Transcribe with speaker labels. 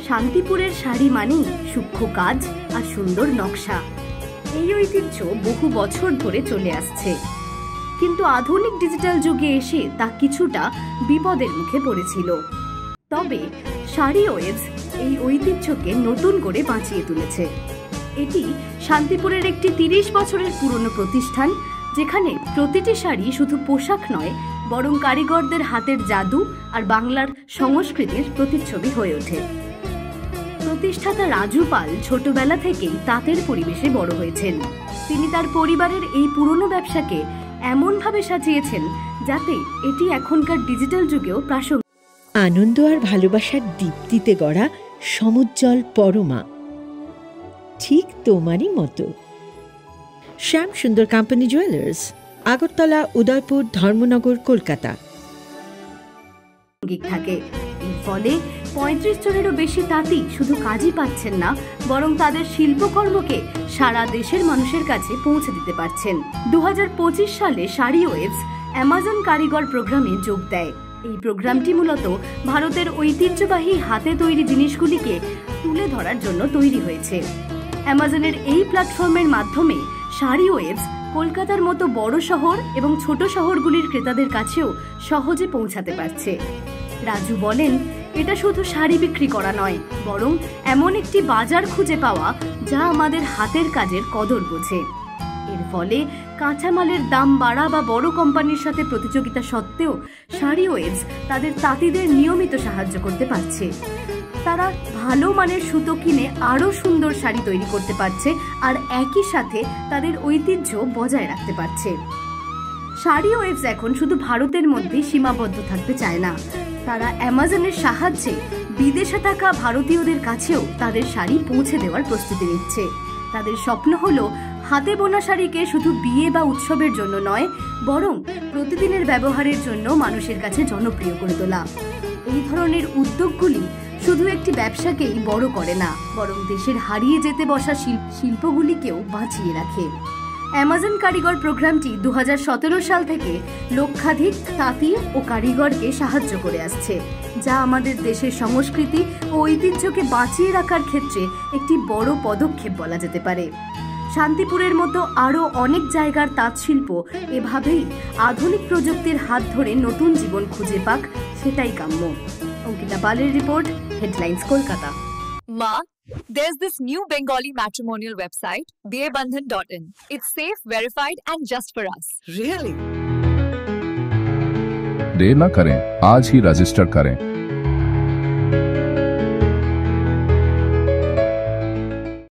Speaker 1: শান্তিপুরের শাড়ি মানেই সূক্ষ্ম কাজ আর সুন্দর নকশা। এই ঐতিহ্য বহু বছর ধরে চলে আসছে, কিন্তু আধুনিক ডিজিটাল যুগে এসে তা কিছুটা বিপদের মুখে পড়েছিল। তবে শাড়ি ওয়েভস এই ঐতিহ্যকে নতুন করে বাঁচিয়ে তুলেছে। এটি শান্তিপুরের একটি 30 বছরের পুরনো প্রতিষ্ঠান, যেখানে প্রতিটি শাড়ি শুধু পোশাক নয়, বরং কারিগরদের হাতের জাদু আর বাংলার সংস্কৃতির প্রতিচ্ছবি হয়ে ওঠে। প্রতিষ্ঠাতা রাজু পাল ছোটবেলা থেকেই তাঁতের পরিবেশে বড় হয়েছেন। তিনি তার পরিবারের এই পুরনো ব্যবসাকে এমনভাবে সাজিয়েছেন যাতে এটি এখনকার ডিজিটাল যুগেও প্রাসঙ্গিক।
Speaker 2: আনন্দ আর ভালোবাসার দীপ্তিতে গড়া সমুজ্জ্বল পরমা, ঠিক তোমারই মতো। শ্যাম সুন্দর কোম্পানি জুয়েলার্স, আগরতলা, উদয়পুর, ধর্মনগর, কলকাতা।
Speaker 1: থাকে এর ফলে 35 জনেরও বেশি তাঁতি শুধু কাজই পাচ্ছেন না, বরং তাদের শিল্পকর্মকে সারা দেশের মানুষের কাছে পৌঁছে দিতে পারছেন। 2025 সালে শাড়ি ওয়েভস অ্যামাজন কারিগর প্রোগ্রামে যোগ দেয়। এই প্রোগ্রামটি মূলত ভারতের ঐতিহ্যবাহী হাতে তৈরি জিনিসগুলিকে তুলে ধরার জন্য তৈরি হয়েছে। অ্যামাজনের এই প্ল্যাটফর্মের মাধ্যমে শাড়ি ওয়েভস কলকাতার মতো বড় শহর এবং ছোট শহরগুলির ক্রেতাদের কাছেও সহজে পৌঁছাতে পারছে। রাজু বলেন, এটা শুধু শাড়ি বিক্রি করা নয়, বরং এমন একটি বাজার খুঁজে পাওয়া যা আমাদের হাতের কাজের কদর বোঝে। এর ফলে কাঁচামালের দাম বাড়া বা বড় কোম্পানির সাথে প্রতিযোগিতা সত্ত্বেও শাড়ি ওয়েভস তাদের তাঁতিদের নিয়মিত সাহায্য করতে পারছে। তারা ভালো মানের সুতো কিনে আরও সুন্দর শাড়ি তৈরি করতে পারছে আর একই সাথে তাদের ঐতিহ্য বজায় রাখতে পারছে। শাড়ি ওয়েভস এখন শুধু ভারতের মধ্যেই সীমাবদ্ধ থাকতে চায় না, তারা অ্যামাজনের সাহায্যে বিদেশে থাকা ভারতীয়দের কাছেও তাদের শাড়ি পৌঁছে দেওয়ার প্রস্তুতি নিচ্ছে। তাদের স্বপ্ন হলো হাতে বোনা শাড়িকে শুধু বিয়ে বা উৎসবের জন্য নয়, বরং প্রতিদিনের ব্যবহারের জন্য মানুষের কাছে জনপ্রিয় করে তোলা। এই ধরনের উদ্যোগগুলি শুধু একটি ব্যবসাকেই বড় করে না, বরং দেশের হারিয়ে যেতে বসা শিল্পগুলিকেও বাঁচিয়ে রাখে। অ্যামাজন কারিগর প্রোগ্রামটি 2017 সাল থেকে লক্ষাধিক তাঁতি ও কারিগরকে সাহায্য করে আসছে, যা আমাদের দেশের সংস্কৃতি ও ঐতিহ্যকে বাঁচিয়ে রাখার ক্ষেত্রে একটি বড় পদক্ষেপ বলা যেতে পারে। শান্তিপুরের মতো আরও অনেক জায়গার তাঁত শিল্প এভাবেই আধুনিক প্রযুক্তির হাত ধরে নতুন জীবন খুঁজে পাক, সেটাই কাম্য। অঙ্কিতা পালের report, headlines, Kolkata.
Speaker 3: Ma, there's this new Bengali matrimonial website, bebandhan.in. It's safe, verified, and just for us.
Speaker 4: Really?
Speaker 5: देर न करें, आज ही रजिस्टर करें।